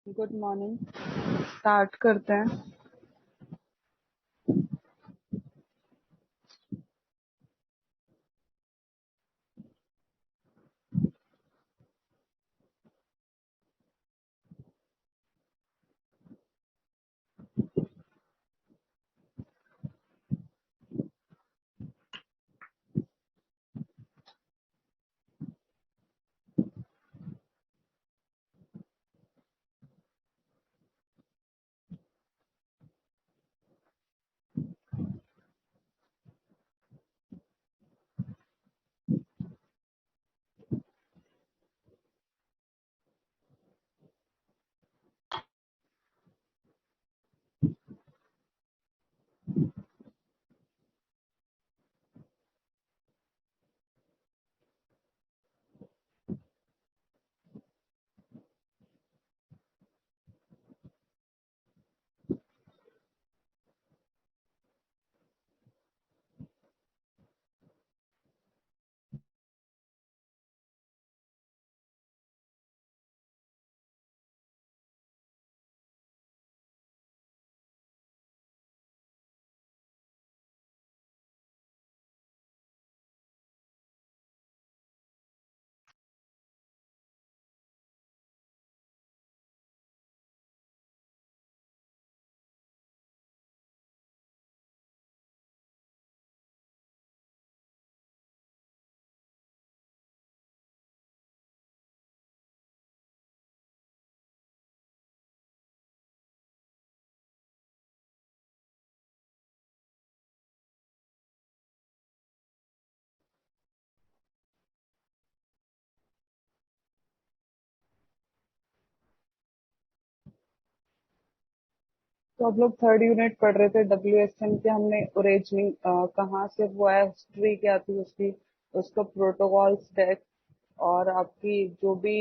Good morning. Start करते हैं। तो आप लोग थर्ड यूनिट पढ़ रहे थे WSN के। हमने ओरिजिनिंग कहाँ से वो है, हिस्ट्री क्या थी उसकी, उसका प्रोटोकॉल स्टैक और आपकी जो भी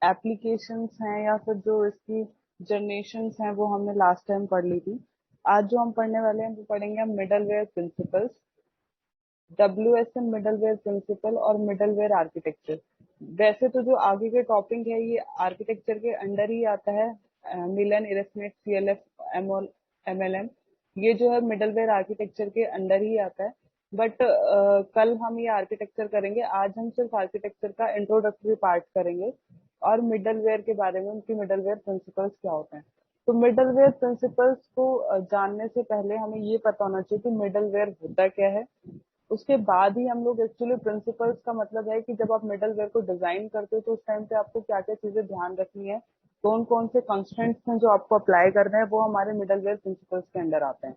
एप्लीकेशंस हैं या फिर जो इसकी जनरेशंस हैं वो हमने लास्ट टाइम पढ़ ली थी। आज जो हम पढ़ने वाले हैं वो पढ़ेंगे हम middleware principles, WSN middleware principle और मिडलवेयर आर्किटेक्चर। वैसे तो जो आगे के टॉपिक है ये आर्किटेक्चर के अंडर ही आता है। मिलन, इरेस्मेट, CLF, MLM, ये जो है मिडलवेयर आर्किटेक्चर के अंडर ही आता है। बट कल हम ये आर्किटेक्चर करेंगे, आज हम सिर्फ आर्किटेक्चर का इंट्रोडक्टरी पार्ट करेंगे और मिडलवेयर के बारे में, उनकी मिडलवेयर प्रिंसिपल्स क्या होते हैं। तो मिडलवेयर प्रिंसिपल्स को जानने से पहले हमें ये पता होना चाहिए कि मिडलवेयर होता क्या है। उसके बाद ही हम लोग एक्चुअली प्रिंसिपल्स का मतलब है कि जब आप मिडलवेयर को डिजाइन करते हो तो उस टाइम पे आपको क्या क्या चीजें ध्यान रखनी है, कौन कौन से कंस्ट्रेंट्स हैं जो आपको अप्लाई करने हैं, वो हमारे मिडलवेयर प्रिंसिपल्स के अंडर आते हैं।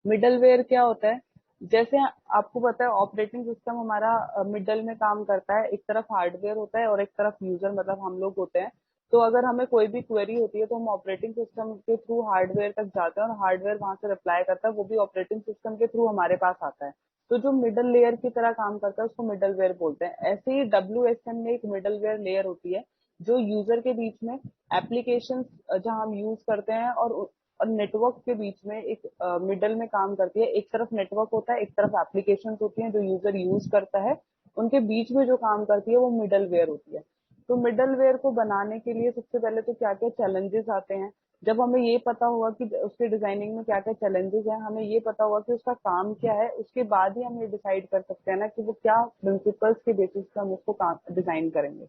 मिडलवेयर क्या होता है? जैसे आपको पता है ऑपरेटिंग सिस्टम हमारा मिडल में काम करता है। एक तरफ हार्डवेयर होता है और एक तरफ यूजर मतलब हम लोग होते हैं। तो अगर हमें कोई भी क्वेरी होती है तो हम ऑपरेटिंग सिस्टम के थ्रू हार्डवेयर तक जाते हैं और हार्डवेयर वहां से रिप्लाई करता है, वो भी ऑपरेटिंग सिस्टम के थ्रू हमारे पास आता है। तो जो मिडल लेयर की तरह काम करता है उसको मिडलवेयर बोलते हैं। ऐसे ही WSN में एक मिडलवेयर लेयर होती है जो यूजर के बीच में एप्लीकेशन जहां हम यूज करते हैं और नेटवर्क के बीच में एक मिडल में काम करती है। एक तरफ नेटवर्क होता है, एक तरफ एप्लीकेशंस होती हैं जो यूजर यूज करता है। उनके बीच में जो काम करती है वो मिडलवेयर होती है। तो मिडलवेयर को बनाने के लिए सबसे पहले तो क्या क्या चैलेंजेस आते हैं। जब हमें ये पता होगा कि उसके डिजाइनिंग में क्या क्या चैलेंजेस हैं, हमें ये पता होगा कि उसका काम क्या है, उसके बाद ही हम ये डिसाइड कर सकते हैं ना कि वो क्या प्रिंसिपल्स के बेसिस पे हम उसको डिजाइन करेंगे।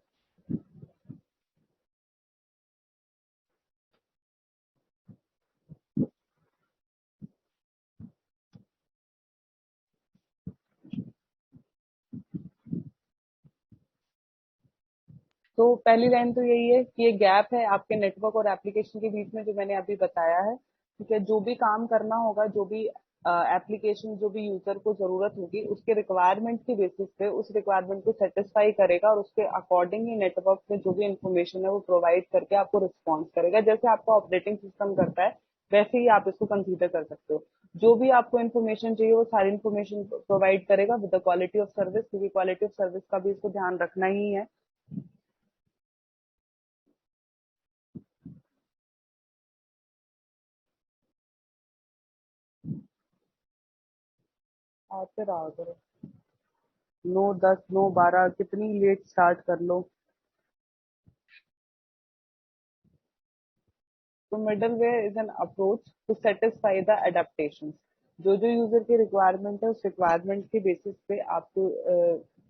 तो पहली लाइन तो यही है कि ये गैप है आपके नेटवर्क और एप्लीकेशन के बीच में, जो मैंने अभी बताया है। ठीक है, जो भी काम करना होगा, जो भी एप्लीकेशन, जो भी यूजर को जरूरत होगी, उसके रिक्वायरमेंट के बेसिस पे उस रिक्वायरमेंट को सेटिस्फाई करेगा और उसके अकॉर्डिंग ही नेटवर्क में जो भी इंफॉर्मेशन है वो प्रोवाइड करके आपको रिस्पॉन्स करेगा। जैसे आपका ऑपरेटिंग सिस्टम करता है वैसे ही आप इसको कंसीडर कर सकते हो। जो भी आपको इन्फॉर्मेशन चाहिए वो सारी इन्फॉर्मेशन प्रोवाइड करेगा with the quality of service, क्योंकि क्वालिटी ऑफ सर्विस का भी इसको ध्यान रखना ही है। आते रहा करो। 9, 10, 9, 12 कितनी लेट स्टार्ट कर लो। तो middleware is an approach to satisfy the adaptations. जो यूजर की रिक्वायरमेंट है, उस रिक्वायरमेंट के बेसिस पे आपको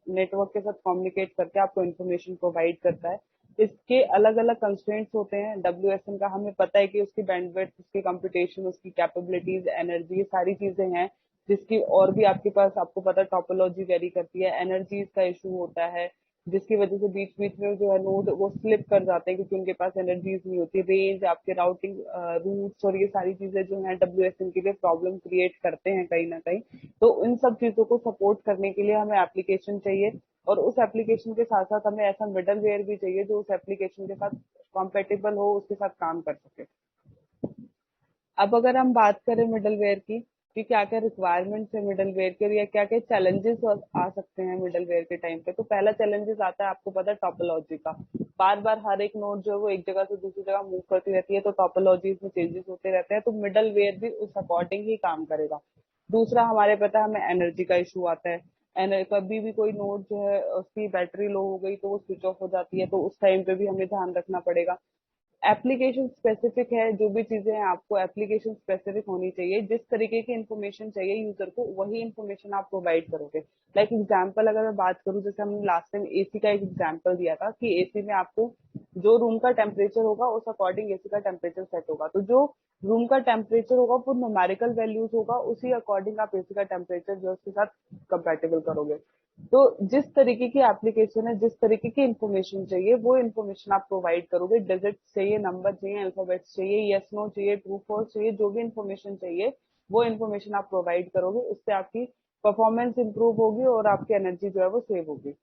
नेटवर्क के साथ कम्युनिकेट करके आपको इन्फॉर्मेशन प्रोवाइड करता है। इसके अलग अलग कंस्ट्रेंट्स होते हैं। डब्ल्यूएसएन का हमें पता है कि उसकी बैंडविड्थ, उसकी कंप्यूटेशन, उसकी कैपेबिलिटीज, एनर्जी, ये सारी चीजें हैं जिसकी और भी आपके पास, आपको पता है टोपोलॉजी वेरी करती है। एनर्जीज का इशू होता है जिसकी वजह से बीच बीच में जो है नोड वो स्लिप कर जाते हैं क्योंकि उनके पास एनर्जीज नहीं होती। रेंज, आपके राउटिंग रूट्स और ये सारी चीजें जो है डब्ल्यूएसएन के लिए प्रॉब्लम क्रिएट करते हैं कहीं ना कहीं। तो इन सब चीजों को सपोर्ट करने के लिए हमें एप्लीकेशन चाहिए, और उस एप्लीकेशन के साथ साथ हमें ऐसा मिडलवेयर भी चाहिए जो उस एप्लीकेशन के साथ कॉम्पेटिबल हो, उसके साथ काम कर सके। अब अगर हम बात करें मिडलवेयर की कि क्या क्या रिक्वायरमेंट्स है मिडलवेयर के, या क्या क्या चैलेंजेस आ सकते हैं मिडलवेयर के टाइम पे, तो पहला चैलेंजेस आता है, आपको पता है, टोपोलॉजी का। बार बार हर एक नोड जो है वो एक जगह से दूसरी जगह मूव करती रहती है, तो टोपोलॉजीज में चेंजेस होते रहते हैं, तो मिडलवेयर भी उस अकॉर्डिंग ही काम करेगा। दूसरा, हमारे पता है हमें एनर्जी का इशू आता है। कभी भी कोई नोड जो है उसकी बैटरी लो हो गई तो वो स्विच ऑफ हो जाती है, तो उस टाइम पे भी हमें ध्यान रखना पड़ेगा। एप्लीकेशन स्पेसिफिक है, जो भी चीजें हैं आपको एप्लीकेशन स्पेसिफिक होनी चाहिए। जिस तरीके की इन्फॉर्मेशन चाहिए यूजर को, वही इन्फॉर्मेशन आप प्रोवाइड करोगे। लाइक एग्जांपल अगर मैं बात करूं, जैसे हमने लास्ट टाइम एसी का एक एग्जांपल दिया था कि एसी में आपको जो रूम का टेम्परेचर होगा उस अकॉर्डिंग एसी का टेम्परेचर सेट होगा। तो जो रूम का टेम्परेचर होगा वो न्यूमेरिकल वैल्यूज होगा, उसी अकॉर्डिंग आप एसी का टेम्परेचर जो है उसके साथ कंपेटेबल करोगे। तो जिस तरीके की एप्लीकेशन है, जिस तरीके की इंफॉर्मेशन चाहिए, वो इंफॉर्मेशन आप प्रोवाइड करोगे। डिजिट्स चाहिए, नंबर चाहिए, अल्फाबेट्स चाहिए, यस नो चाहिए, ट्रू फॉल्स चाहिए, जो भी इंफॉर्मेशन चाहिए वो इंफॉर्मेशन आप प्रोवाइड करोगे। उससे आपकी परफॉर्मेंस इंप्रूव होगी और आपकी एनर्जी जो है वो सेव होगी।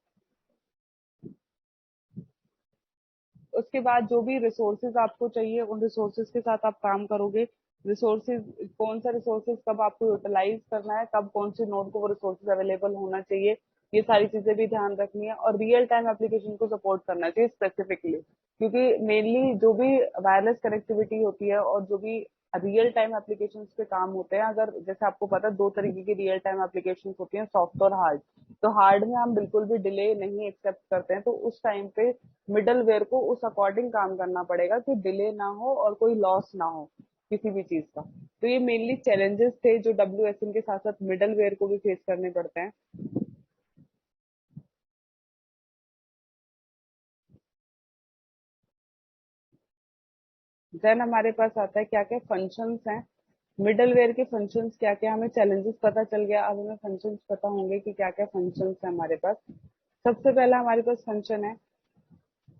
उसके बाद जो भी रिसोर्सेज आपको चाहिए, उन रिसोर्सेज के साथ आप काम करोगे। रिसोर्सेज, कौन सा रिसोर्सेज कब आपको यूटिलाइज करना है, कब कौन से नोड को वो रिसोर्सेज अवेलेबल होना चाहिए, ये सारी चीजें भी ध्यान रखनी है। और रियल टाइम एप्लीकेशन को सपोर्ट करना चाहिए स्पेसिफिकली, क्योंकि मेनली जो भी वायरलेस कनेक्टिविटी होती है और जो भी रियल टाइम एप्लीकेशन पे काम होते हैं, अगर जैसे आपको पता है दो तरीके की रियल टाइम एप्लीकेशन होती हैं, सॉफ्ट और हार्ड। तो हार्ड में हम बिल्कुल भी डिले नहीं एक्सेप्ट करते हैं, तो उस टाइम पे मिडलवेयर को उस अकॉर्डिंग काम करना पड़ेगा कि डिले ना हो और कोई लॉस ना हो किसी भी चीज का। तो ये मेनली चैलेंजेस थे जो डब्ल्यूएसएन के साथ साथ मिडलवेयर को भी फेस करने पड़ते हैं। देन हमारे पास आता है क्या क्या फंक्शंस हैं, मिडलवेयर के फंक्शंस क्या क्या, हमें चैलेंजेस पता चल गया, अब हमें फंक्शंस पता होंगे कि क्या क्या फंक्शंस है हमारे पास। सबसे पहला हमारे पास फंक्शन है,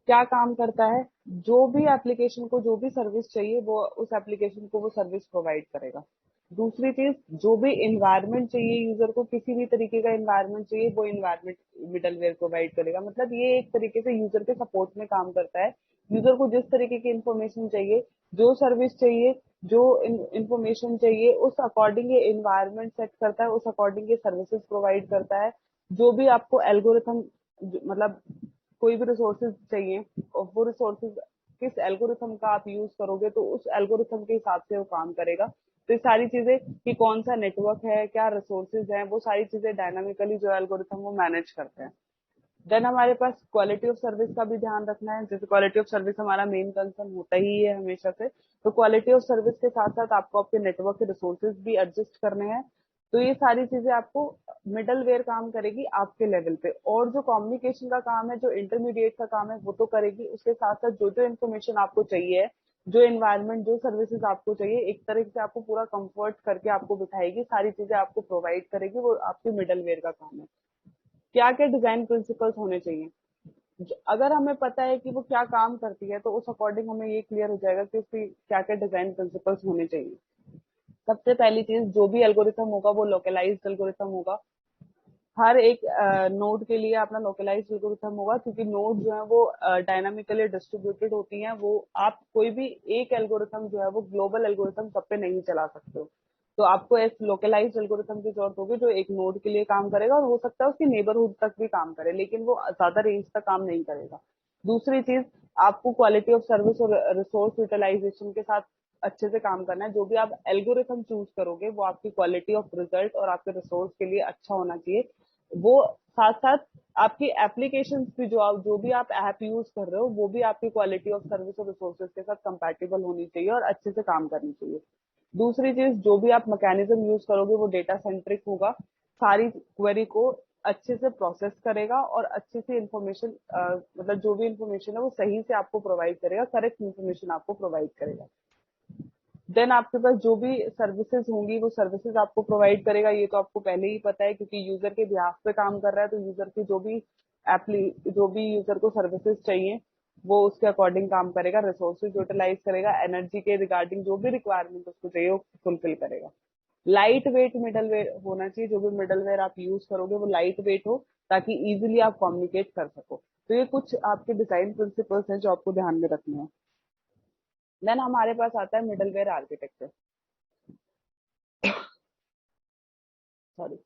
क्या काम करता है, जो भी एप्लीकेशन को जो भी सर्विस चाहिए वो उस एप्लीकेशन को वो सर्विस प्रोवाइड करेगा। दूसरी चीज, जो भी इन्वायरमेंट चाहिए यूजर को, किसी भी तरीके का इन्वायरमेंट चाहिए, वो इन्वायरमेंट मिडलवेयर प्रोवाइड करेगा। मतलब ये एक तरीके से यूजर के सपोर्ट में काम करता है। यूजर को जिस तरीके की इंफॉर्मेशन चाहिए, जो सर्विस चाहिए, जो इंफॉर्मेशन चाहिए, उस अकॉर्डिंग ये इन्वायरमेंट सेट करता है, उस अकॉर्डिंग ये सर्विसेज प्रोवाइड करता है। जो भी आपको एल्गोरिथम, मतलब कोई भी रिसोर्सेज चाहिए और वो रिसोर्सेज किस एल्गोरिथम का आप यूज करोगे, तो उस एल्गोरिथम के हिसाब से वो काम करेगा। तो ये सारी चीजें कि कौन सा नेटवर्क है, क्या रिसोर्सेज हैं, वो सारी चीजें डायनामिकली जो एल्गोरिथम वो मैनेज करते हैं। देन हमारे पास क्वालिटी ऑफ सर्विस का भी ध्यान रखना है। जैसे क्वालिटी ऑफ सर्विस हमारा मेन कंसर्न होता ही है हमेशा से, तो क्वालिटी ऑफ सर्विस के साथ साथ आपको आपके नेटवर्क के रिसोर्सेज भी एडजस्ट करने हैं। तो ये सारी चीजें आपको मिडलवेयर काम करेगी आपके लेवल पे, और जो कम्युनिकेशन का काम है, जो इंटरमीडिएट का काम है, वो तो करेगी। उसके साथ साथ जो जो इन्फॉर्मेशन आपको चाहिए, जो एनवायरनमेंट, जो सर्विसेज आपको चाहिए, एक तरह से आपको पूरा कंफर्ट करके आपको बिठाएगी, सारी चीजें आपको प्रोवाइड करेगी, वो आपकी मिडलवेयर का काम है। क्या क्या डिजाइन प्रिंसिपल्स होने चाहिए, अगर हमें पता है कि वो क्या काम करती है, तो उस अकॉर्डिंग हमें ये क्लियर हो जाएगा कि उसकी क्या क्या डिजाइन प्रिंसिपल्स होने चाहिए। सबसे पहली चीज, जो भी एल्गोरिथम होगा वो लोकलाइज्ड एल्गोरिथम होगा। हर एक नोड के लिए अपना लोकलाइज्ड एल्गोरिथम होगा, क्योंकि नोड जो है वो डायनामिकली डिस्ट्रीब्यूटेड होती हैं। वो आप कोई भी एक एल्गोरिथम जो है वो ग्लोबल एल्गोरिथम सब पे नहीं चला सकते हो। तो आपको एक लोकलाइज्ड एल्गोरिथम की जरूरत होगी जो एक नोड के लिए काम करेगा, और हो सकता है उसकी नेबरहुड तक भी काम करे, लेकिन वो ज्यादा रेंज तक काम नहीं करेगा। दूसरी चीज, आपको क्वालिटी ऑफ सर्विस और रिसोर्स यूटिलाइजेशन के साथ अच्छे से काम करना है। जो भी आप एल्गोरिथम चूज करोगे वो आपकी क्वालिटी ऑफ रिजल्ट और आपके रिसोर्स के लिए अच्छा होना चाहिए। वो साथ साथ आपकी एप्लीकेशंस भी, जो भी आप ऐप यूज कर रहे हो, वो भी आपकी क्वालिटी ऑफ सर्विस और रिसोर्सेज के साथ कंपैटिबल होनी चाहिए और अच्छे से काम करनी चाहिए। दूसरी चीज, जो भी आप मैकेनिज्म यूज करोगे वो डेटा सेंट्रिक होगा, सारी क्वेरी को अच्छे से प्रोसेस करेगा और अच्छे से इंफॉर्मेशन, मतलब जो भी इंफॉर्मेशन है वो सही से आपको प्रोवाइड करेगा, करेक्ट इंफॉर्मेशन आपको प्रोवाइड करेगा। देन आपके पास जो भी सर्विसेज होंगी वो सर्विसेज आपको प्रोवाइड करेगा, ये तो आपको पहले ही पता है क्योंकि यूजर के बिहाफ पे काम कर रहा है, तो यूजर की एप्ली जो भी यूजर को सर्विसेज चाहिए वो उसके अकॉर्डिंग काम करेगा, रिसोर्सेज यूटिलाइज करेगा, एनर्जी के रिगार्डिंग जो भी रिक्वायरमेंट उसको चाहिए वो फुलफिल करेगा। लाइट वेट मिडल वेयर होना चाहिए, जो भी मिडल वेयर आप यूज करोगे वो लाइट वेट हो ताकि इजिली आप कम्युनिकेट कर सको। तो ये कुछ आपके डिजाइन प्रिंसिपल्स हैं जो आपको ध्यान में रखने हैं। देन हमारे पास आता है middleware architecture. Sorry.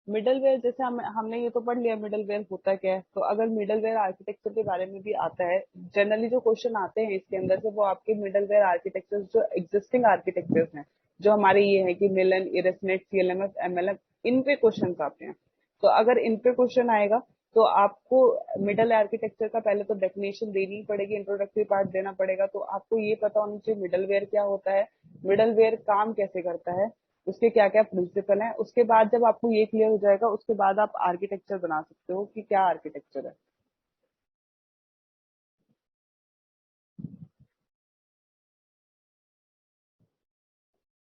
Middleware, जैसे हमने ये तो पढ़ लिया मिडलवेयर होता क्या है, तो अगर मिडलवेयर आर्किटेक्चर के बारे में भी आता है, जनरली जो क्वेश्चन आते हैं इसके अंदर से वो आपके मिडलवेयर आर्किटेक्चर जो एग्जिस्टिंग आर्किटेक्चर्स हैं, जो हमारे ये है कि मिलन, इरेसनेट, सीएलएमएस, एमएलएम, इन पे क्वेश्चन आते हैं। तो अगर इन पे क्वेश्चन आएगा तो आपको मिडल आर्किटेक्चर का पहले तो डेफिनेशन देनी ही पड़ेगी, इंट्रोडक्टरी पार्ट देना पड़ेगा, तो आपको ये पता होना चाहिए मिडलवेयर क्या होता है, मिडलवेयर काम कैसे करता है, उसके क्या क्या प्रिंसिपल हैं। उसके बाद जब आपको ये क्लियर हो जाएगा उसके बाद आप आर्किटेक्चर बना सकते हो कि क्या आर्किटेक्चर है।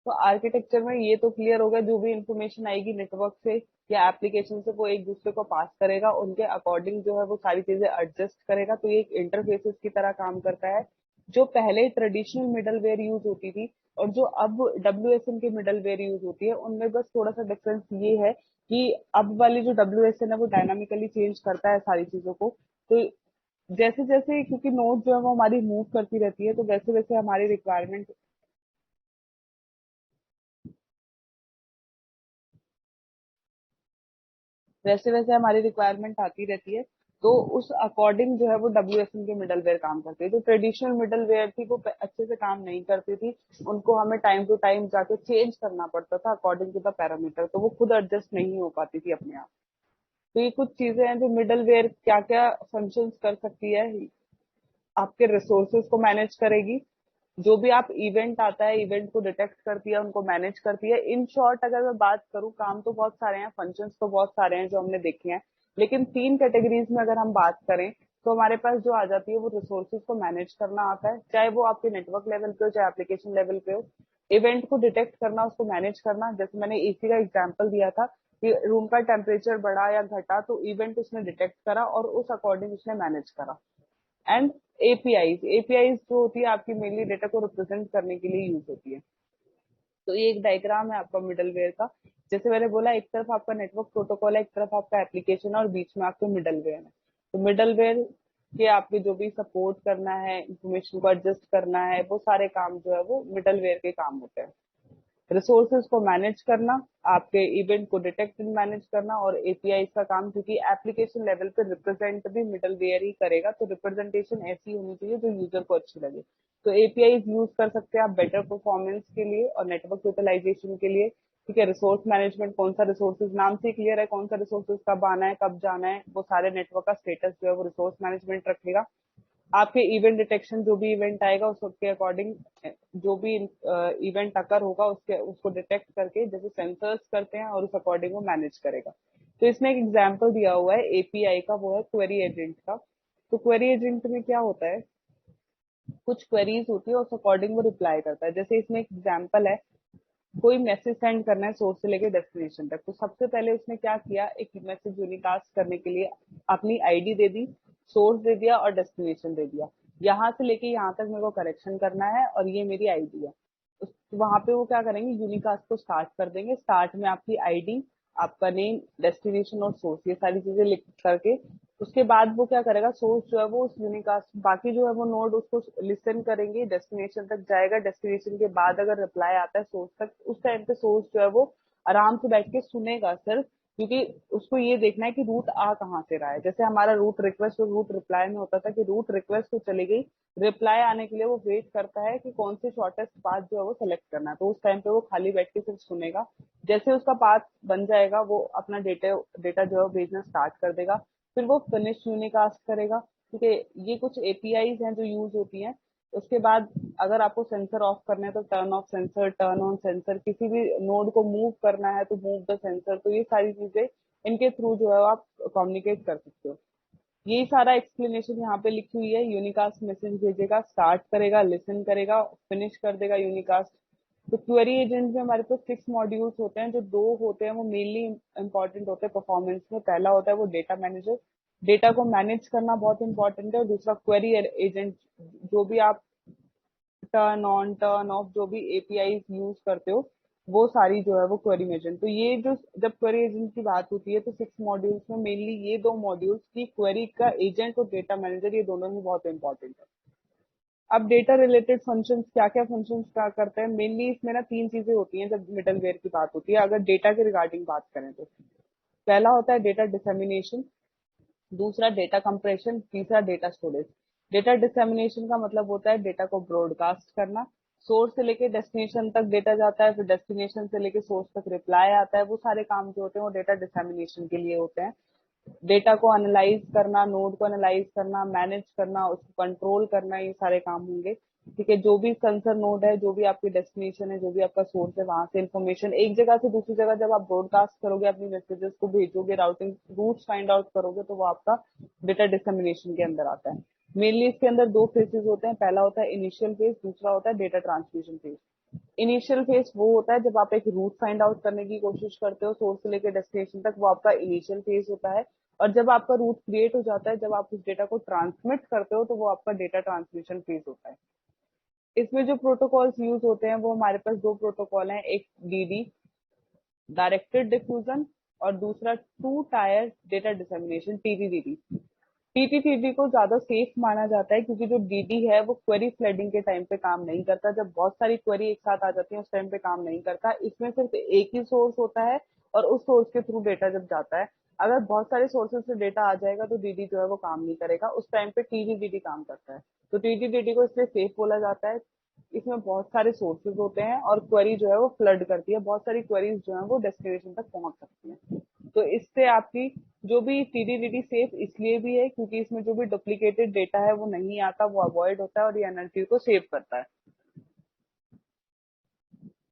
तो आर्किटेक्चर में ये तो क्लियर होगा, जो भी इंफॉर्मेशन आएगी नेटवर्क से या एप्लीकेशन से वो एक दूसरे को पास करेगा, उनके अकॉर्डिंग जो है वो सारी चीजें एडजस्ट करेगा, तो ये एक इंटरफेसेस की तरह काम करता है। जो पहले ट्रेडिशनल मिडलवेयर यूज होती थी और जो अब डब्ल्यू की मिडलवेयर यूज होती है, उनमें बस थोड़ा सा डिफरेंस ये है कि अब वाली जो डब्ल्यू है वो डायनामिकली चेंज करता है सारी चीजों को। तो जैसे जैसे, क्योंकि नोड जो है वो हमारी मूव करती रहती है, तो वैसे वैसे हमारी रिक्वायरमेंट, वैसे वैसे हमारी रिक्वायरमेंट आती रहती है। तो उस अकॉर्डिंग जो है वो डब्ल्यू के मिडलवेयर काम करती है। जो ट्रेडिशनल मिडलवेयर थी वो अच्छे से काम नहीं करती थी, उनको हमें टाइम टू टाइम जाके चेंज करना पड़ता था अकॉर्डिंग टू द पैरामीटर, तो वो खुद एडजस्ट नहीं हो पाती थी अपने आप। तो ये कुछ चीजें हैं जो मिडलवेयर क्या क्या फंक्शंस कर सकती है। आपके रिसोर्सेज को मैनेज करेगी, जो भी आप इवेंट आता है इवेंट को डिटेक्ट करती है, उनको मैनेज करती है। इन शॉर्ट अगर मैं बात करूँ, काम तो बहुत सारे हैं, फंक्शंस तो बहुत सारे हैं जो हमने देखे हैं, लेकिन तीन कैटेगरीज में अगर हम बात करें तो हमारे पास जो आ जाती है वो रिसोर्सेज को मैनेज करना आता है, चाहे वो आपके नेटवर्क लेवल पे हो चाहे एप्लीकेशन लेवल पे हो। इवेंट को डिटेक्ट करना, उसको मैनेज करना, जैसे मैंने एसी का एग्जाम्पल दिया था कि रूम का टेम्परेचर बढ़ा या घटा तो इवेंट उसने डिटेक्ट करा और उस अकॉर्डिंग उसने मैनेज करा। एंड एपीआईज जो होती है आपकी मेनली डेटा को रिप्रेजेंट करने के लिए यूज होती है। तो ये एक डायग्राम है आपका मिडलवेयर का। जैसे मैंने बोला, एक तरफ आपका नेटवर्क प्रोटोकॉल है, एक तरफ आपका एप्लीकेशन है और बीच में आपके मिडलवेयर है। तो मिडलवेयर के आपके जो भी सपोर्ट करना है, इंफॉर्मेशन को एडजस्ट करना है, वो सारे काम जो है वो मिडलवेयर के काम होते हैं। रिसोर्सेज को मैनेज करना, आपके इवेंट को डिटेक्ट एंड मैनेज करना, और एपीआई का काम, क्योंकि एप्लीकेशन लेवल पे रिप्रेजेंट भी मिडलवेयर ही करेगा, तो रिप्रेजेंटेशन ऐसी होनी चाहिए जो यूजर को अच्छी लगे। तो एपीआई यूज कर सकते हैं आप बेटर परफॉर्मेंस के लिए और नेटवर्क यूटिलाइजेशन के लिए। ठीक है, रिसोर्स मैनेजमेंट, कौन सा रिसोर्सेज, नाम से क्लियर है कौन सा रिसोर्सेज कब आना है कब जाना है, वो सारे नेटवर्क का स्टेटस जो है वो रिसोर्स मैनेजमेंट रखेगा। आपके इवेंट डिटेक्शन, जो भी इवेंट आएगा उसके अकॉर्डिंग जो भी इवेंट अकर होगा उसके उसको डिटेक्ट करके जैसे सेंसर्स करते हैं और उस अकॉर्डिंग वो मैनेज करेगा। तो इसमें एक एग्जांपल दिया हुआ है एपीआई का, वो है क्वेरी एजेंट का। तो क्वेरी एजेंट में क्या होता है, कुछ क्वेरीज होती है उस अकॉर्डिंग वो रिप्लाई करता है। जैसे इसमें एक एग्जांपल है, कोई मैसेज सेंड करना है सोर्स से लेके डेस्टिनेशन तक, तो सबसे पहले उसने क्या किया, एक मैसेज यूनिकास्ट करने के लिए अपनी आईडी दे दी, सोर्स दे दिया और डेस्टिनेशन दे दिया। यहाँ से लेके यहाँ तक मेरे को करेक्शन करना है और ये मेरी आईडी है। वहां पे वो क्या करेंगे, यूनिकास्ट को स्टार्ट कर देंगे। स्टार्ट में आपकी आईडी, आपका नेम, डेस्टिनेशन और सोर्स, ये सारी चीजें लिख करके उसके बाद वो क्या करेगा, सोर्स जो है वो उस यूनिकास्ट, बाकी जो है वो नोड उसको लिसन करेंगे, डेस्टिनेशन तक जाएगा। डेस्टिनेशन के बाद अगर रिप्लाई आता है सोर्स तक, उस टाइम पे सोर्स जो है वो आराम से बैठ के सुनेगा सिर्फ, क्योंकि उसको ये देखना है कि रूट आ कहाँ से रहा है। जैसे हमारा रूट रिक्वेस्ट और रूट रिप्लाई में होता था कि रूट रिक्वेस्ट तो चली गई, रिप्लाई आने के लिए वो वेट करता है कि कौन से शॉर्टेस्ट पाथ जो है वो सिलेक्ट करना है, तो उस टाइम पे वो खाली बैठ के सिर्फ सुनेगा। जैसे उसका पाथ बन जाएगा वो अपना डेटा डेटा जो है भेजना स्टार्ट कर देगा। फिर वो फिनिश यूनिकास्ट करेगा। ठीक है, ये कुछ एपीआईज हैं जो यूज होती हैं। उसके बाद अगर आपको सेंसर ऑफ करना है तो turn off sensor, turn on sensor, किसी भी नोड को मूव करना है तो मूव द सेंसर, तो ये सारी चीजें इनके थ्रू जो है आप कम्युनिकेट कर सकते हो। यही सारा एक्सप्लेनेशन यहाँ पे लिखी हुई है। यूनिकास्ट मैसेज भेजेगा, स्टार्ट करेगा, लिसन करेगा, फिनिश कर देगा यूनिकास्ट। तो क्वेरी एजेंट में हमारे पास 6 मॉड्यूल्स होते हैं। जो 2 होते हैं वो मेनली इंपॉर्टेंट होते हैं परफॉर्मेंस में। पहला होता है वो डेटा मैनेजर, डेटा को मैनेज करना बहुत इंपॉर्टेंट है। और दूसरा क्वेरी एजेंट, जो भी आप टर्न ऑन टर्न ऑफ जो भी एपीआई यूज करते हो वो सारी जो है वो क्वेरी एजेंट। तो ये जो जब क्वेरी एजेंट की बात होती है तो 6 मॉड्यूल्स में मेनली ये 2 मॉड्यूल्स की क्वेरी का एजेंट और डेटा मैनेजर, ये दोनों ही बहुत इंपॉर्टेंट है। अब डेटा रिलेटेड फंक्शंस, क्या क्या फंक्शंस क्या करते हैं, मेनली इसमें ना 3 चीजें होती हैं जब मिडलवेयर की बात होती है। अगर डेटा के रिगार्डिंग बात करें तो पहला होता है डेटा डिसेमिनेशन, दूसरा डेटा कंप्रेशन, तीसरा डेटा स्टोरेज। डेटा डिसेमिनेशन का मतलब होता है डेटा को ब्रॉडकास्ट करना। सोर्स से लेके डेस्टिनेशन तक डेटा जाता है, फिर डेस्टिनेशन से लेके सोर्स तक रिप्लाई आता है। वो सारे काम जो होते हैं वो डेटा डिसेमिनेशन के लिए होते हैं। डेटा को एनालाइज करना, नोड को एनालाइज करना, मैनेज करना, उसको कंट्रोल करना, ये सारे काम होंगे। ठीक है, जो भी सेंसर नोड है, जो भी आपकी डेस्टिनेशन है, जो भी आपका सोर्स है, वहां से इन्फॉर्मेशन एक जगह से दूसरी जगह जब आप ब्रॉडकास्ट करोगे, अपनी मैसेजेस को भेजोगे, राउटिंग रूट्स फाइंड आउट करोगे, तो वो आपका डेटा डिसमिनेशन के अंदर आता है। मेनली इसके अंदर 2 फेजेस होते हैं। पहला होता है इनिशियल फेज, दूसरा होता है data transmission phase. Initial phase वो होता है जब आप एक रूट फाइंड आउट करने की कोशिश करते हो सोर्स से लेकर डेस्टिनेशन तक, वो आपका इनिशियल फेज होता है। और जब आपका रूट क्रिएट हो जाता है, जब आप उस डेटा को ट्रांसमिट करते हो, तो वो आपका डेटा ट्रांसमिशन फेज होता है। इसमें जो प्रोटोकॉल्स यूज होते हैं वो हमारे पास 2 प्रोटोकॉल हैं, एक डीडी डायरेक्टेड डिफ्यूजन और दूसरा टू टायर डेटा डिसमिनेशन, टीटीडीडी। टीटीडीडी को ज्यादा सेफ माना जाता है क्योंकि जो डीडी है वो क्वेरी फ्लडिंग के टाइम पे काम नहीं करता। जब बहुत सारी क्वेरी एक साथ आ जाती है उस टाइम पे काम नहीं करता। इसमें सिर्फ एक ही सोर्स होता है और उस सोर्स के थ्रू डेटा जब जाता है, अगर बहुत सारे सोर्सेज से डेटा आ जाएगा तो डीडी जो है वो काम नहीं करेगा, उस टाइम पे टीडीडीडी काम करता है। तो टीडीडीडी को इसलिए सेफ बोला जाता है। इसमें बहुत सारे सोर्सेज होते हैं और क्वेरी जो है वो फ्लड करती है, बहुत सारी क्वेरीज जो है वो डेस्टिनेशन तक पहुंच सकती है। तो इससे आपकी जो भी टीडीडीडी सेफ इसलिए भी है क्योंकि इसमें जो भी डुप्लीकेटेड डेटा है वो नहीं आता, वो अवॉइड होता है और ये एनएलपी को सेव करता है।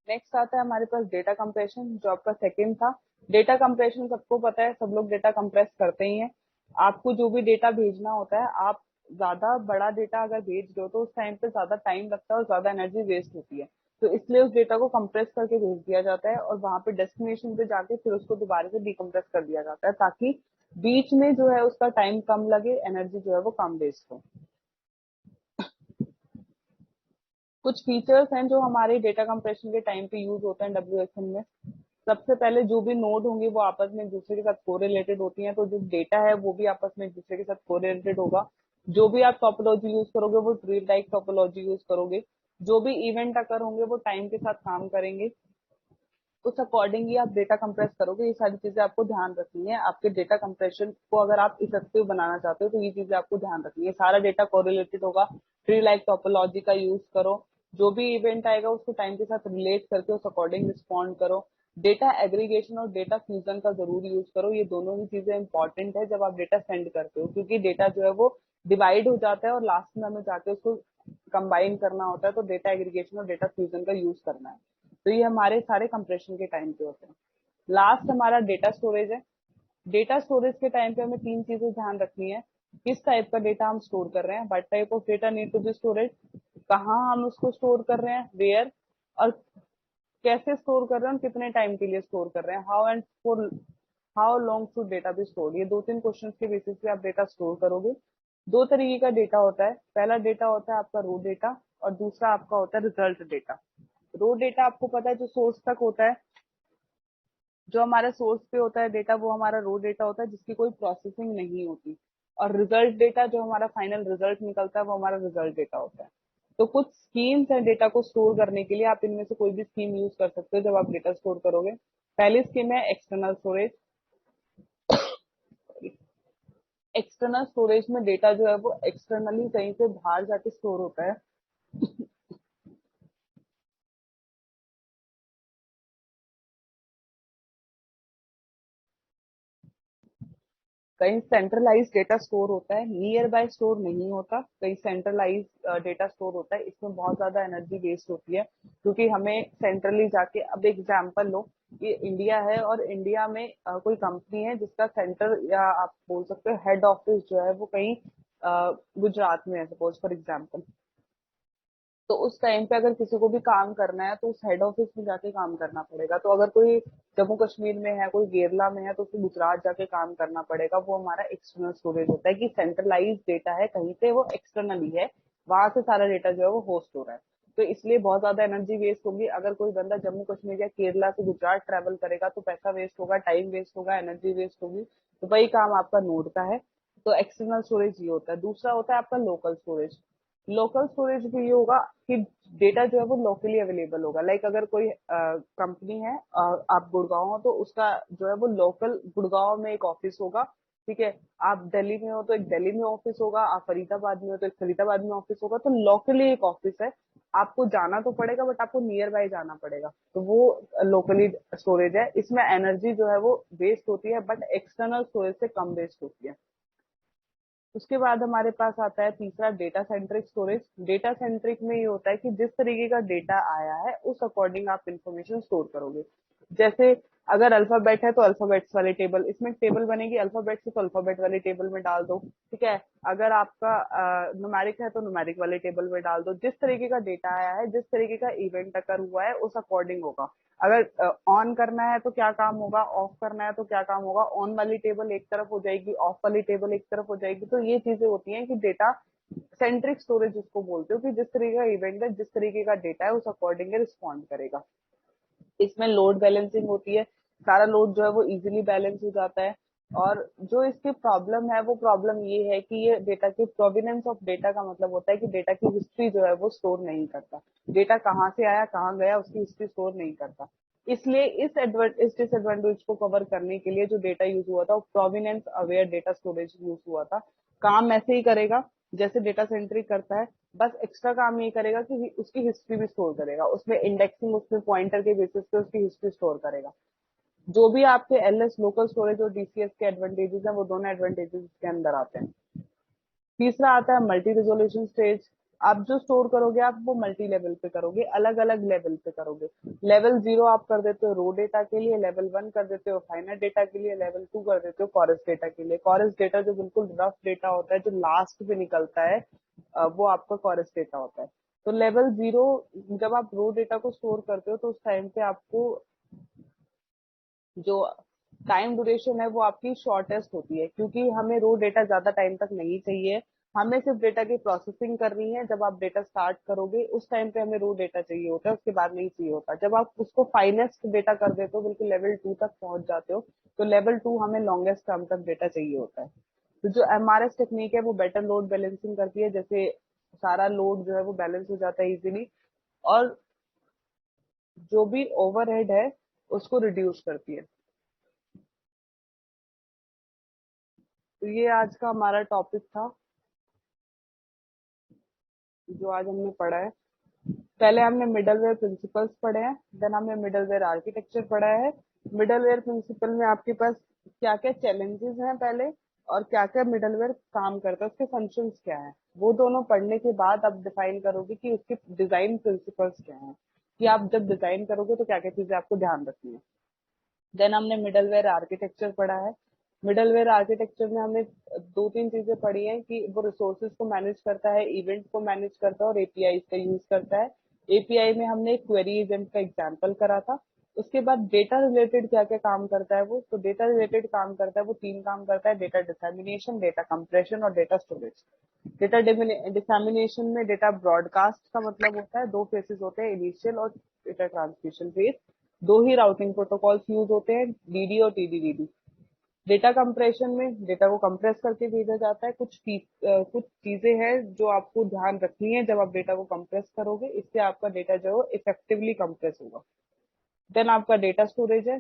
नेक्स्ट आता है हमारे पास डेटा कंप्रेशन, जो आपका सेकंड था। डेटा कंप्रेशन सबको पता है, सब लोग डेटा कंप्रेस करते ही हैं। आपको जो भी डेटा भेजना होता है, आप ज्यादा बड़ा डेटा अगर भेज रहे हो तो उस टाइम पे ज्यादा टाइम लगता है और ज्यादा एनर्जी वेस्ट होती है। तो इसलिए उस डेटा को कंप्रेस करके भेज दिया जाता है और वहां पे डेस्टिनेशन पे जाके फिर उसको दोबारा से डिकम्प्रेस कर दिया जाता है, ताकि बीच में जो है उसका टाइम कम लगे, एनर्जी जो है वो कम वेस्ट हो। कुछ फीचर्स हैं जो हमारे डेटा कंप्रेशन के टाइम पे यूज होते हैं डब्ल्यूएसएन में। सबसे पहले जो भी नोड होंगे वो आपस में एक दूसरे के साथ कोरिलेटेड होती हैं, तो जो डेटा है वो भी आपस में एक दूसरे के साथ कोरिलेटेड होगा। जो भी आप टोपोलॉजी यूज करोगे वो ट्री लाइक टोपोलॉजी यूज करोगे। जो भी इवेंट अकर होंगे वो टाइम के साथ काम करेंगे। उस अकॉर्डिंग ही आप डेटा कंप्रेस करोगे। ये सारी चीजें आपको ध्यान रखनी है। आपके डेटा कंप्रेशन को अगर आप इफेक्टिव बनाना चाहते हो तो ये चीजें आपको ध्यान रखनी है। सारा डेटा कोरिलेटेड होगा। ट्री लाइक टोपोलॉजी का यूज करो। जो भी इवेंट आएगा उसको टाइम के साथ रिलेट करके उस अकॉर्डिंग रिस्पॉन्ड करो। डेटा एग्रीगेशन और डेटा फ्यूजन का जरूर यूज करो। ये दोनों ही चीजें इंपॉर्टेंट है जब आप डेटा सेंड करते हो, क्योंकि डेटा जो है वो डिवाइड हो जाता है और लास्ट में हमें जाके उसको कंबाइन करना होता है। तो डेटा एग्रीगेशन और डेटा फ्यूजन का यूज करना है। तो ये हमारे सारे कंप्रेशन के टाइम पे होते हैं। लास्ट हमारा डेटा स्टोरेज है। डेटा स्टोरेज के टाइम पे हमें 3 चीजें ध्यान रखनी है। किस टाइप का डेटा हम स्टोर कर रहे हैं, what type of data need to be storage, कहाँ हम उसको स्टोर कर रहे हैं, वेयर, और कैसे स्टोर कर रहे हैं, कितने टाइम के लिए स्टोर कर रहे हैं, how and for how long should data B store. ये 2-3 क्वेश्चन के बेसिस पे आप डेटा स्टोर करोगे। 2 तरीके का डेटा होता है। पहला डेटा होता है आपका रो डेटा और दूसरा आपका होता है रिजल्ट डेटा। रो डेटा आपको पता है जो सोर्स तक होता है, जो हमारा सोर्स पे होता है डेटा वो हमारा रो डेटा होता है जिसकी कोई प्रोसेसिंग नहीं होती। और रिजल्ट डेटा जो हमारा फाइनल रिजल्ट निकलता है वो हमारा रिजल्ट डेटा होता है। तो कुछ स्कीम्स हैं डेटा को स्टोर करने के लिए, आप इनमें से कोई भी स्कीम यूज कर सकते हो जब आप डेटा स्टोर करोगे। पहली स्कीम है एक्सटर्नल स्टोरेज। एक्सटर्नल स्टोरेज में डेटा जो है वो एक्सटर्नली कहीं पे बाहर जाके स्टोर होता है। कहीं सेंट्रलाइज डेटा स्टोर होता है, नियर बाय स्टोर नहीं होता, कहीं सेंट्रलाइज डेटा स्टोर होता है। इसमें बहुत ज्यादा एनर्जी वेस्ट होती है, क्योंकि हमें सेंट्रली जाके, अब एग्जांपल लो, ये इंडिया है और इंडिया में कोई कंपनी है जिसका सेंटर या आप बोल सकते हो हेड ऑफिस जो है वो कहीं गुजरात में है सपोज फॉर एग्जाम्पल। तो उस टाइम पे अगर किसी को भी काम करना है तो उस हेड ऑफिस में जाके काम करना पड़ेगा। तो अगर कोई जम्मू कश्मीर में है, कोई केरला में है, तो उसको गुजरात जाके काम करना पड़ेगा। वो हमारा एक्सटर्नल स्टोरेज होता है कि सेंट्रलाइज डेटा है कहीं पे, वो एक्सटर्नली है, वहां से सारा डेटा जो है वो होस्ट हो रहा है। तो इसलिए बहुत ज्यादा एनर्जी वेस्ट होगी। अगर कोई बंदा जम्मू कश्मीर या केरला से गुजरात ट्रेवल करेगा तो पैसा वेस्ट होगा, टाइम वेस्ट होगा, एनर्जी वेस्ट होगी। तो वही काम आपका नोड का है। तो एक्सटर्नल स्टोरेज ये होता है। दूसरा होता है आपका लोकल स्टोरेज। लोकल स्टोरेज भी ये होगा कि डेटा जो है वो लोकली अवेलेबल होगा। लाइक अगर कोई कंपनी है, आप गुड़गांव हो तो उसका जो है वो लोकल गुड़गांव में एक ऑफिस होगा। ठीक है, आप दिल्ली में हो तो एक दिल्ली में ऑफिस होगा, आप फरीदाबाद में हो तो एक फरीदाबाद में ऑफिस होगा। तो लोकली एक ऑफिस है, आपको जाना तो पड़ेगा बट आपको नियर बाय जाना पड़ेगा। तो वो लोकली स्टोरेज है। इसमें एनर्जी जो है वो वेस्ट होती है बट एक्सटर्नल स्टोरेज से कम वेस्ट होती है। उसके बाद हमारे पास आता है तीसरा, data centric storage. Data centric में ये होता है कि जिस तरीके का डेटा आया है उस अकॉर्डिंग आप इंफॉर्मेशन स्टोर करोगे। जैसे अगर अल्फाबेट है तो अल्फाबेट्स वाली टेबल, इसमें टेबल बनेगी अल्फाबेट से, तो अल्फाबेट वाली टेबल में डाल दो। ठीक है, अगर आपका न्यूमेरिक है तो न्यूमेरिक वाली टेबल में डाल दो। जिस तरीके का डेटा आया है, जिस तरीके का इवेंट अकर हुआ है, उस अकॉर्डिंग होगा। अगर ऑन करना है तो क्या काम होगा, ऑफ करना है तो क्या काम होगा, ऑन वाली टेबल एक तरफ हो जाएगी, ऑफ वाली टेबल एक तरफ हो जाएगी। तो ये चीजें होती हैं कि डेटा सेंट्रिक स्टोरेज उसको बोलते हो, कि जिस तरीके का इवेंट है, जिस तरीके का डेटा है, उस अकॉर्डिंग रिस्पॉन्ड करेगा। इसमें लोड बैलेंसिंग होती है, सारा लोड जो है वो इजीली बैलेंस हो जाता है। और जो इसकी प्रॉब्लम है वो प्रॉब्लम ये है कि ये डेटा की प्रोविनेंस ऑफ डेटा का मतलब होता है कि डेटा की हिस्ट्री जो है वो स्टोर नहीं करता। डेटा कहाँ से आया, कहाँ गया, उसकी हिस्ट्री स्टोर नहीं करता। इसलिए इस डिसएडवांटेज को कवर करने के लिए जो डेटा यूज हुआ था वो provenance aware data storage use हुआ था। काम ऐसे ही करेगा जैसे डेटा सेंट्रिक करता है, बस एक्स्ट्रा काम ये करेगा कि उसकी हिस्ट्री भी स्टोर करेगा, उसमें इंडेक्सिंग, उसमें पॉइंटर के बेसिस पे उसकी हिस्ट्री स्टोर करेगा। जो भी आपके एलएस लोकल स्टोरेज और डीसीएस के एडवांटेजेस हैं, वो दोनों एडवांटेजेस के अंदर आते हैं। तीसरा आता है मल्टी रेजोल्यूशन स्टेज। आप जो स्टोर करोगे आप वो मल्टी लेवल पे करोगे, अलग अलग लेवल पे करोगे। लेवल 0 आप कर देते हो रो डेटा के लिए, लेवल 1 कर देते हो फाइनल डेटा के लिए, लेवल 2 कर देते हो कॉरस डेटा के लिए। कॉरस डेटा जो बिल्कुल रफ डेटा होता है, जो लास्ट पे निकलता है, वो आपका कॉरस डेटा होता है। तो लेवल 0, जब आप रो डेटा को स्टोर करते हो तो उस टाइम पे आपको जो टाइम ड्यूरेशन है वो आपकी शॉर्टेस्ट होती है, क्योंकि हमें रो डेटा ज्यादा टाइम तक नहीं चाहिए। हमें सिर्फ डेटा की प्रोसेसिंग करनी है। जब आप डेटा स्टार्ट करोगे उस टाइम पे हमें रो डेटा चाहिए होता है, उसके बाद नहीं चाहिए होता। जब आप उसको फाइनेस्ट डेटा कर देते हो, बिल्कुल लेवल 2 तक पहुंच जाते हो, तो लेवल 2 हमें लॉन्गेस्ट टर्म तक डेटा चाहिए होता है। तो जो एमआरएस टेक्निक है वो बेटर लोड बैलेंसिंग करती है, जैसे सारा लोड जो है वो बैलेंस हो जाता है इजीली, और जो भी ओवरहेड है उसको रिड्यूस करती है। तो ये आज का हमारा टॉपिक था जो आज हमने पढ़ा है। पहले हमने मिडलवेयर प्रिंसिपल्स पढ़े हैं, देन हमने मिडलवेयर आर्किटेक्चर पढ़ा है। मिडलवेयर प्रिंसिपल में आपके पास क्या क्या चैलेंजेस हैं पहले, और क्या क्या मिडलवेयर काम करता है, उसके फंक्शंस क्या है, वो दोनों पढ़ने के बाद आप डिफाइन करोगे कि उसके डिजाइन प्रिंसिपल्स क्या हैं, कि आप जब डिजाइन करोगे तो क्या क्या चीजें आपको ध्यान रखनी है। देन हमने मिडलवेयर आर्किटेक्चर पढ़ा है। मिडलवेयर आर्किटेक्चर में हमने दो तीन चीजें पढ़ी हैं कि वो रिसोर्सेज को मैनेज करता है, इवेंट को मैनेज करता है, और एपीआई का यूज करता है। एपीआई में हमने क्वेरी एजेंट का एग्जाम्पल करा था। उसके बाद डेटा रिलेटेड क्या क्या काम करता है वो, तो डेटा रिलेटेड काम करता है वो तीन काम करता है: डेटा डिसेमिनेशन, डेटा कंप्रेशन और डेटा स्टोरेज। डेटा डिसेमिनेशन में डेटा ब्रॉडकास्ट का मतलब होता है, दो फेसेस होते हैं, इनिशियल और डेटा ट्रांसमिशन फेज। दो ही राउटिंग प्रोटोकॉल्स यूज होते हैं, डीडी और टीडीडीडी। डेटा कंप्रेशन में डेटा को कंप्रेस करके भेजा जाता है। कुछ चीजें हैं जो आपको ध्यान रखनी है जब आप डेटा को कंप्रेस करोगे, इससे आपका डेटा जो है इफेक्टिवली कंप्रेस होगा। देन आपका डेटा स्टोरेज है।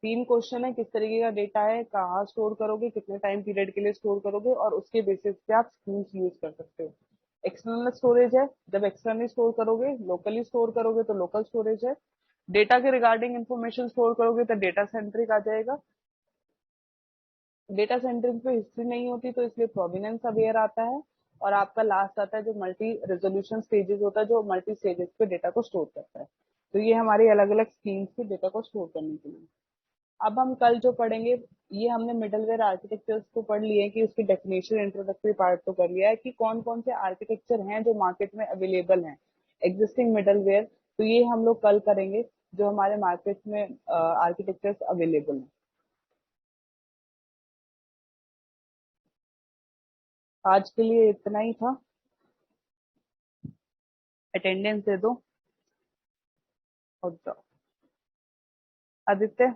3 क्वेश्चन है, किस तरीके का डेटा है, कहाँ स्टोर करोगे, कितने टाइम पीरियड के लिए स्टोर करोगे, और उसके बेसिस पे आप स्कीम्स यूज कर सकते हो। एक्सटर्नल स्टोरेज है, जब एक्सटर्नली स्टोर करोगे, लोकली स्टोर करोगे तो लोकल स्टोरेज है। डेटा के रिगार्डिंग इंफॉर्मेशन स्टोर करोगे तो डेटा सेंट्रिक आ जाएगा। डेटा सेंट्रिक पे हिस्ट्री नहीं होती तो इसलिए प्रोविनेंस अवेयर आता है। और आपका लास्ट आता है जो मल्टी रेजोल्यूशन स्टेजेस होता है, जो मल्टी स्टेजेस पे डेटा को स्टोर करता है। तो ये हमारी अलग अलग स्कीम्स थी डेटा को स्टोर करने के लिए। अब हम कल जो पढ़ेंगे, ये हमने मिडलवेयर आर्किटेक्चर्स को पढ़ लिए कि उसकी डेफिनेशन इंट्रोडक्टरी पार्ट तो कर लिया है कि कौन कौन से आर्किटेक्चर हैं जो मार्केट में अवेलेबल हैं, एग्जिस्टिंग मिडलवेयर। तो ये हम लोग कल करेंगे जो हमारे मार्केट में आर्किटेक्चर्स अवेलेबल हैं। आज के लिए इतना ही था। अटेंडेंस दे दो और जाओ। Aditya,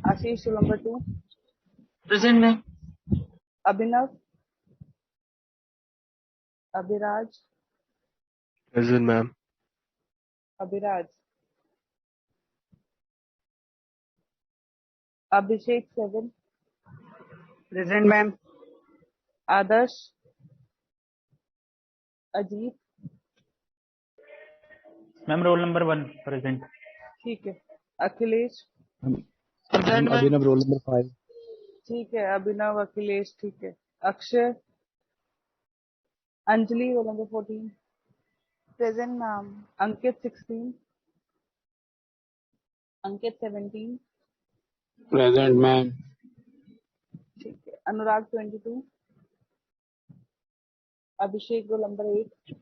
Ashish number 2, present ma'am. Abhinav, Abhiraj, present ma'am. Abhiraj, Abhishek 7, present ma'am. Adarsh, Ajit, ma'am roll number 1 present. ठीक है, Akhilesh, present ma'am. Abhinav roll number 5। ठीक है, अभिनव, अखिलेश, ठीक है, Akshay, Anjali roll number 14, present ma'am. Ankit 16, Ankit 17, present ma'am. ठीक है, Anurag 22, Abhishek roll number 8,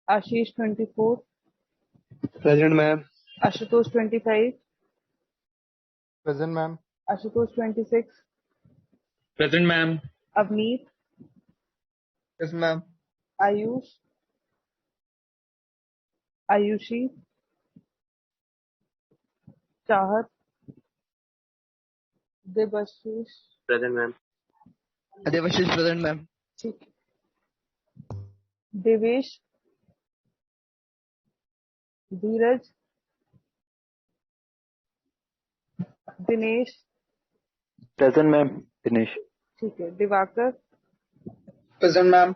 Ashish 24, present ma'am. Ashutosh 25, present ma'am. Ashutosh 26, present ma'am. Avneet, yes ma'am. Ayush, Ayushi, Chahat, Devashish, present ma'am. Devashish present ma'am. ठीक है, देवेश, धीरज, दिनेश, प्रेजेंट मैम। दिनेश। ठीक है, Diwakar, present ma'am.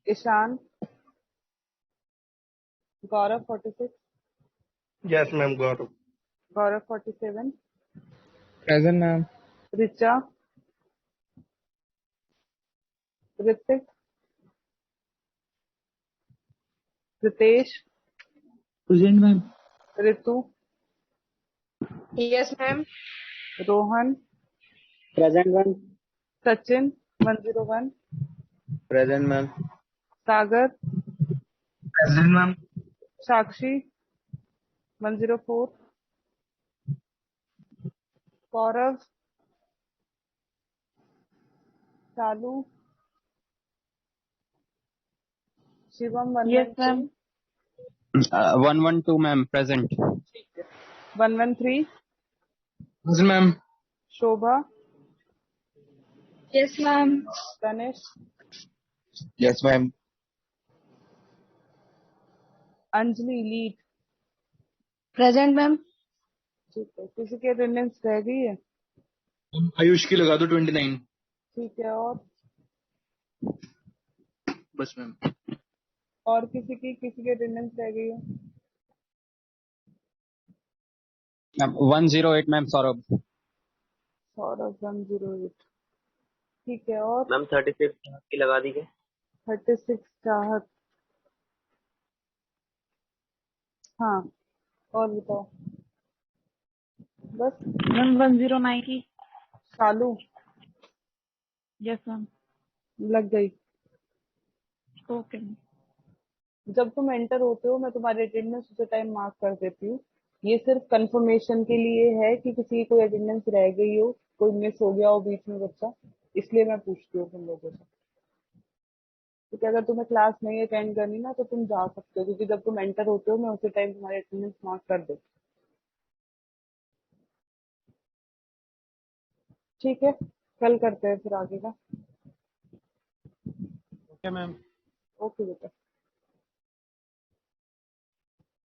Ishaan, Gaurav 46, yes ma'am. Gaurav. Gaurav 47, present ma'am. Richa, Ritik, Ritesh, present ma'am. Ritu, yes ma'am. Rohan, present ma'am. Sachin 101, present ma'am. Sagar, present ma'am. Sakshi 104, Gaurav, चालू, Shivam yes 112, ma'am. 112 ma'am present. ठीक है, 113, present ma'am. Shobha, yes ma'am. Tanish, yes ma'am. Anjali लीड, present ma'am. ठीक है, किसी की अटेंडेंस रह गई है? आयुष की लगा दो 29। ठीक है, बस मैम। और किसी की अटेंडेंस रह गई है? 108 मैम सौरभ। सौरभ 108, ठीक है, और मैम 36 की लगा दी है। 36 चाहत, हाँ, और बताओ, बस। मैम 109 की। शालू यस मैम। लग गई। Okay ma'am. जब तुम एंटर होते हो मैं तुम्हारी अटेंडेंस उसी टाइम मार्क कर देती हूँ। ये सिर्फ कंफर्मेशन के लिए है कि किसी की कोई अटेंडेंस रह गई हो, कोई मिस हो गया हो बीच में बच्चा, इसलिए मैं पूछती हूँ तुम लोगों से। क्योंकि अगर तुम्हें क्लास नहीं अटेंड करनी ना तो तुम जा सकते हो, क्योंकि जब तुम एंटर होते हो मैं उसी टाइम तुम्हारी अटेंडेंस मार्क कर देती हूँ। ठीक है, कल करते हैं फिर आगे का। Okay ma'am. ओके बेटा।